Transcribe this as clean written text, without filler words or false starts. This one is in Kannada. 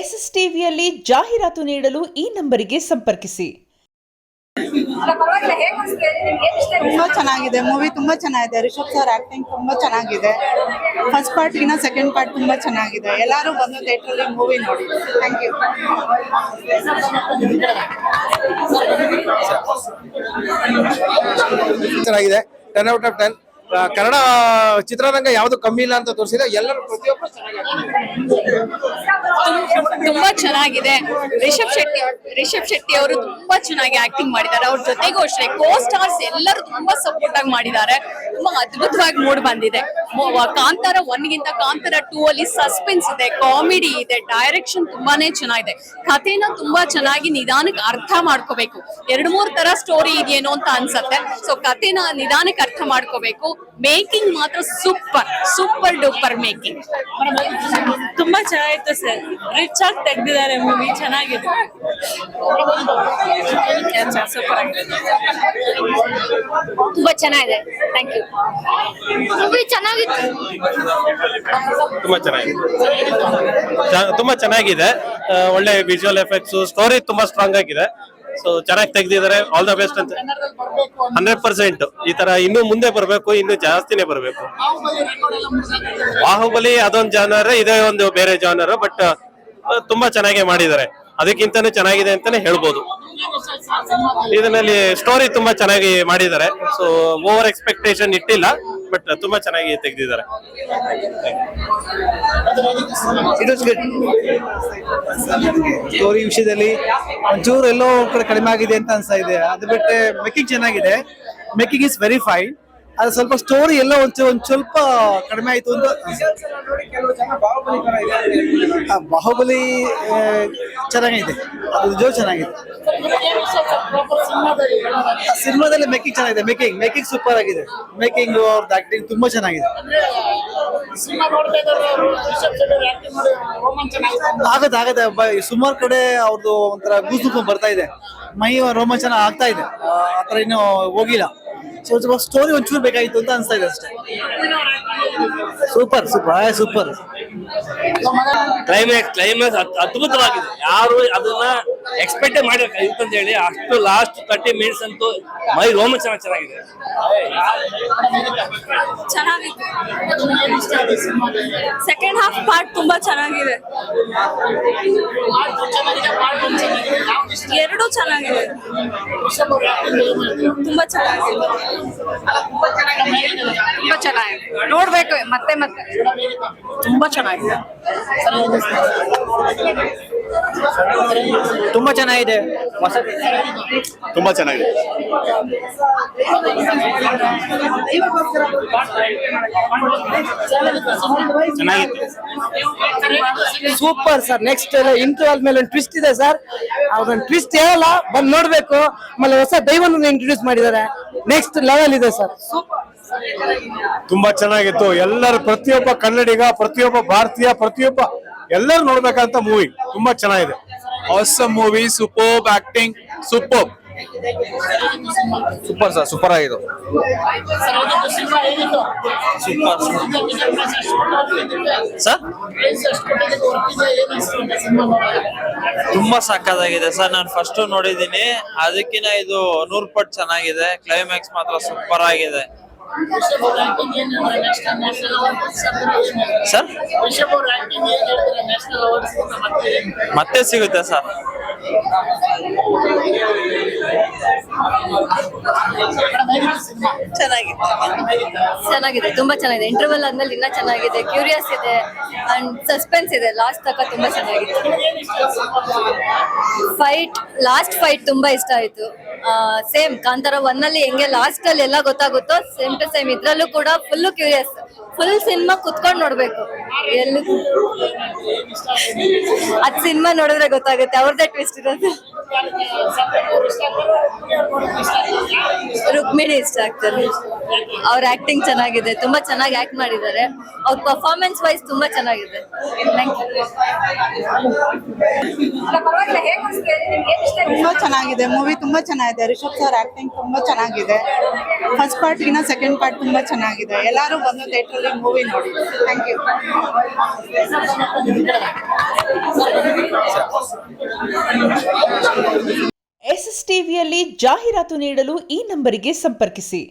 ಎಸ್ಎಸ್ ಟಿವಿಯಲ್ಲಿ ಜಾಹೀರಾತು ನೀಡಲು ಈ ನಂಬರಿಗೆ ಸಂಪರ್ಕಿಸಿ. ತುಂಬಾ ಚೆನ್ನಾಗಿದೆ ಮೂವಿ, ತುಂಬಾ ಚೆನ್ನಾಗಿದೆ. ರಿಷಬ್ ಸರ್ ಆಕ್ಟಿಂಗ್ ತುಂಬಾ ಚೆನ್ನಾಗಿದೆ. ಫಸ್ಟ್ ಪಾರ್ಟ್ ಗಿನ ಸೆಕೆಂಡ್ ಪಾರ್ಟ್ ತುಂಬಾ ಚೆನ್ನಾಗಿದೆ. ಎಲ್ಲರೂ ಬಂದು ಥಿಯೇಟರ್ ಅಲ್ಲಿ ಮೂವಿ ನೋಡಿ. Thank you. ಚೆನ್ನಾಗಿದೆ. 10 out of 10. ಕನ್ನಡ ಚಿತ್ರರಂಗ ಯಾವ್ದು ಕಮ್ಮಿ ಇಲ್ಲ ಅಂತ ತೋರಿಸಿದೆ. ಎಲ್ಲರೂ ಪ್ರತಿಯೊಬ್ಬರು ತುಂಬಾ ಚೆನ್ನಾಗಿದೆ. ರಿಷಬ್ ಶೆಟ್ಟಿ ಅವರು ತುಂಬಾ ಚೆನ್ನಾಗಿ ಆಕ್ಟಿಂಗ್ ಮಾಡಿದ್ದಾರೆ. ಅವ್ರ ಜೊತೆಗೂ ಅಷ್ಟೇ ಕೋ ಸ್ಟಾರ್ಸ್ ಎಲ್ಲರೂ ತುಂಬಾ ಸಪೋರ್ಟ್ ಆಗಿ ಮಾಡಿದ್ದಾರೆ. ತುಂಬಾ ಅದ್ಭುತವಾಗಿ ಮೂಡ್ ಬಂದಿದೆ. ಕಾಂತಾರ 1 ಗಿಂತ ಕಾಂತಾರ 2 ಅಲ್ಲಿ ಸಸ್ಪೆನ್ಸ್ ಇದೆ, ಕಾಮಿಡಿ ಇದೆ, ಡೈರೆಕ್ಷನ್ ತುಂಬಾನೇ ಚೆನ್ನಾಗಿದೆ. ಕಥೆನ ತುಂಬಾ ಚೆನ್ನಾಗಿ ನಿಧಾನಕ್ಕೆ ಅರ್ಥ ಮಾಡ್ಕೋಬೇಕು. 2-3 ತರ ಸ್ಟೋರಿ ಇದೆಯೇನೋ ಅಂತ ಅನ್ಸತ್ತೆ. ಸೊ ಕಥೆನ ನಿಧಾನಕ್ಕೆ ಅರ್ಥ ಮಾಡ್ಕೋಬೇಕು. ಮೇಕಿಂಗ್ ಮಾತ್ರ ಸೂಪರ್ ಡೂಪರ್ ಮೇಕಿಂಗ್. ತುಂಬಾ ಚೆನ್ನಾಗಿತ್ತು ಸರ್. ರಿಚ್ ಆಗಿ ತೆಗ್ದಿದ್ದಾರೆ ಮೂವಿ, ಚೆನ್ನಾಗಿದೆ. ಸೂಪರ್ ಆಗಿದೆ, ತುಂಬಾ ಚೆನ್ನಾಗಿದೆ. Thank you. ಮೂವಿ ಚೆನ್ನಾಗಿತ್ತು. ತುಂಬಾ ಚೆನ್ನಾಗಿದೆ. ಒಳ್ಳೆ ವಿಜುವಲ್ ಎಫೆಕ್ಟ್ಸ್, ಸ್ಟೋರಿ ತುಂಬಾ ಸ್ಟ್ರಾಂಗ್ ಆಗಿದೆ. ಸೊ ಚೆನ್ನಾಗಿ ತೆಗ್ದಿದ್ದಾರೆ. ಆಲ್ ದ ಬೆಸ್ಟ್ ಅಂತ 100%. ಈ ತರ ಇನ್ನು ಮುಂದೆ ಬರಬೇಕು, ಇನ್ನು ಜಾಸ್ತಿನೇ ಬರಬೇಕು. ಬಾಹುಬಲಿ ಅದೊಂದು ಜಾನರ್, ಇದೇ ಒಂದು ಬೇರೆ ಜಾನರ್. ಬಟ್ ತುಂಬಾ ಚೆನ್ನಾಗಿ ಮಾಡಿದ್ದಾರೆ. ಅದಕ್ಕಿಂತನೂ ಚೆನ್ನಾಗಿದೆ ಅಂತಾನೆ ಹೇಳ್ಬೋದು. ಇದರಲ್ಲಿ ಸ್ಟೋರಿ ತುಂಬಾ ಚೆನ್ನಾಗಿ ಮಾಡಿದ್ದಾರೆ. ಸೊ ಓವರ್ ಎಕ್ಸ್ಪೆಕ್ಟೇಷನ್ ಇಟ್ಟಿಲ್ಲ, ಬಟ್ ತುಂಬಾ ಚೆನ್ನಾಗಿ ತೆಗೆದಿದ್ದಾರೆ. ಸ್ಟೋರಿ ವಿಷಯದಲ್ಲಿ ಒಂಚೂರು ಎಲ್ಲೋ ಕಡೆ ಕಡಿಮೆ ಆಗಿದೆ ಅಂತ ಅನ್ಸ್ತಾ ಇದೆ. ಅದು ಬಿಟ್ಟರೆ ಮೇಕಿಂಗ್ ಚೆನ್ನಾಗಿದೆ. Making is very fine. ಅದು ಸ್ವಲ್ಪ ಸ್ಟೋರಿ ಎಲ್ಲ ಒಂದ್ ಸ್ವಲ್ಪ ಕಡಿಮೆ ಆಯ್ತು ಅಂತ. ಬಾಹುಬಲಿ ಚೆನ್ನಾಗಿದೆ, ಅದು ಜೋ ಚೆನ್ನಾಗಿದೆ. ಸಿನಿಮಾದಲ್ಲಿ ಮೇಕಿಂಗ್ ಚೆನ್ನಾಗಿದೆ. ಮೇಕಿಂಗ್ ಸೂಪರ್ ಆಗಿದೆ. ಮೇಕಿಂಗ್ ಅವ್ರದ್ದು ಆಕ್ಟಿಂಗ್ ತುಂಬಾ ಚೆನ್ನಾಗಿದೆ. ಆಗತ್ತೆ ಸುಮಾರು ಕಡೆ ಅವ್ರದ್ದು ಒಂಥರ ಗೂಸು ಬರ್ತಾ ಇದೆ. ಮೈ ರೋಮಾಂಚನ ಆಗ್ತಾ ಇದೆ. ಆತರ ಇನ್ನೂ ಹೋಗಿಲ್ಲ. ಸೊ ಸ್ಟೋರಿ ಒಂಚೂರು ಬೇಕಾಗಿತ್ತು ಅಂತ ಅನ್ಸ್ತಾ ಇದೆ ಅಷ್ಟೇ. ಸೂಪರ್ ಕ್ಲೈಮ್ಯಾಕ್ಸ್ ಅದ್ಭುತವಾಗಿದೆ. ಯಾರು ಅದನ್ನ ಎಕ್ಸ್ಪೆಕ್ಟ್ ಮಾಡಿರ್ತಾರೆ ಅಂತ ಹೇಳಿ ಅಷ್ಟು ಲಾಸ್ಟ್ 30 ಮಿನಿಟ್ಸ್ ಅಂತೂ ಮೈ ರೋಮಾಂಚನ ಚೆನ್ನಾಗಿದೆ. ಸೆಕೆಂಡ್ ಹಾಫ್ ಪಾರ್ಟ್ ತುಂಬಾ ಚೆನ್ನಾಗಿದೆ. ಎರಡು ಚೆನ್ನಾಗಿದೆ. ತುಂಬಾ ಚೆನ್ನಾಗಿದೆ. ನೋಡ್ಬೇಕು ಮತ್ತೆ ತುಂಬಾ ಚೆನ್ನಾಗಿದೆ. ತುಂಬಾ ಚೆನ್ನಾಗಿದೆ. ತುಂಬಾ ಚೆನ್ನಾಗಿದೆ. Super sir. ನೆಕ್ಸ್ಟ್ ಇಂಟರ್ವ್ಯೂ ಆದ್ಮೇಲೆ ಒಂದು ಟ್ವಿಸ್ಟ್ ಇದೆ ಸರ್. ಅದೊಂದು ಟ್ವಿಸ್ಟ್ ಹೇಳಲ್ಲ, ಬಂದು ನೋಡ್ಬೇಕು. ಆಮೇಲೆ ಹೊಸ ದೈವನ ಇಂಟ್ರೊಡ್ಯೂಸ್ ಮಾಡಿದ್ದಾರೆ. ನೆಕ್ಸ್ಟ್ ಲೆವೆಲ್ ಇದೆ ಸರ್. ತುಂಬಾ ಚೆನ್ನಾಗಿತ್ತು. ಎಲ್ಲರೂ, ಪ್ರತಿಯೊಬ್ಬ ಕನ್ನಡಿಗ, ಪ್ರತಿಯೊಬ್ಬ ಭಾರತೀಯ, ಪ್ರತಿಯೊಬ್ಬ ಎಲ್ಲರೂ ನೋಡ್ಬೇಕಂತ ಮೂವಿ. ತುಂಬಾ ಚೆನ್ನಾಗಿದೆ. Awesome movie. Super acting, super sir. Super ಆಗಿದೆ. ಸರ್ ತುಂಬಾ ಸಕ್ಕತ್ತಾಗಿದೆ ಸರ್. ನಾನು ಫಸ್ಟ್ ನೋಡಿದೀನಿ, ಅದಕ್ಕಿಂತ ಇದು 100 ಪಟ್ಟು ಚೆನ್ನಾಗಿದೆ. ಕ್ಲೈಮ್ಯಾಕ್ಸ್ ಮಾತ್ರ ಸೂಪರ್ ಆಗಿದೆ ಸರ್. ಮತ್ತೆ ಸಿಗುತ್ತೆ ಸರ್. ಚೆನ್ನಾಗಿದೆ, ತುಂಬಾ ಚೆನ್ನಾಗಿದೆ. ಇಂಟರ್ವಲ್ ಆದ್ಮೇಲೆ ಇನ್ನ ಚೆನ್ನಾಗಿದೆ. ಕ್ಯೂರಿಯಸ್ ಇದೆ ಅಂಡ್ ಸಸ್ಪೆನ್ಸ್ ಇದೆ. ಲಾಸ್ಟ್ ತನಕ ತುಂಬಾ ಚೆನ್ನಾಗಿದೆ. ಲಾಸ್ಟ್ ಫೈಟ್ ತುಂಬಾ ಇಷ್ಟ ಆಯ್ತು. ಸೇಮ್ ಕಾಂತಾರ 1 ಅಲ್ಲಿ ಹೆಂಗೆ ಲಾಸ್ಟ್ ಅಲ್ಲಿ ಎಲ್ಲ ಗೊತ್ತಾಗುತ್ತೋ ಸೇಮ್ ಟು ಸೇಮ್ ಇದ್ರಲ್ಲೂ ಕೂಡ ಫುಲ್ ಕ್ಯೂರಿಯಸ್. ಫುಲ್ ಸಿನಿಮಾ ಕುತ್ಕೊಂಡು ನೋಡ್ಬೇಕು. ಅದ್ ಸಿನಿಮಾ ನೋಡಿದ್ರೆ ಗೊತ್ತಾಗುತ್ತೆ ಅವ್ರದ್ದೇ ಟ್ವಿಸ್ಟ್ ಇರೋದು. ರುಕ್ಮಿಣಿ ಇಷ್ಟ ಆಗ್ತಾರೆ. ಅವ್ರ ಆಕ್ಟಿಂಗ್ ಚೆನ್ನಾಗಿದೆ. ತುಂಬಾ ಚೆನ್ನಾಗಿ ಆಕ್ಟ್ ಮಾಡಿದ್ದಾರೆ. ಅವ್ರ ಪರ್ಫಾರ್ಮೆನ್ಸ್ ವೈಸ್ ತುಂಬಾ ಚೆನ್ನಾಗಿದೆ. ತುಂಬಾ ಚೆನ್ನಾಗಿದೆ ಮೂವಿ, ತುಂಬಾ ಚೆನ್ನಾಗಿದೆ. ರಿಷಬ್ ಸರ್ ಆಕ್ಟಿಂಗ್ ತುಂಬಾ ಚೆನ್ನಾಗಿದೆ. ಫಸ್ಟ್ ಪಾರ್ಟ್ ಗಿನ ಸೆಕೆಂಡ್ ಪಾರ್ಟ್ ತುಂಬಾ ಚೆನ್ನಾಗಿದೆ. ಎಲ್ಲರೂ ಬಂದು ಥಿಯೇಟರ್ ಅಲ್ಲಿ ಮೂವಿ ನೋಡಿ. Thank you. ಎಸ್ಎಸ್ ಟಿವಿಯಲ್ಲಿ ಜಾಹೀರಾತು ನೀಡಲು ಈ ನಂಬರಿಗೆ ಸಂಪರ್ಕಿಸಿ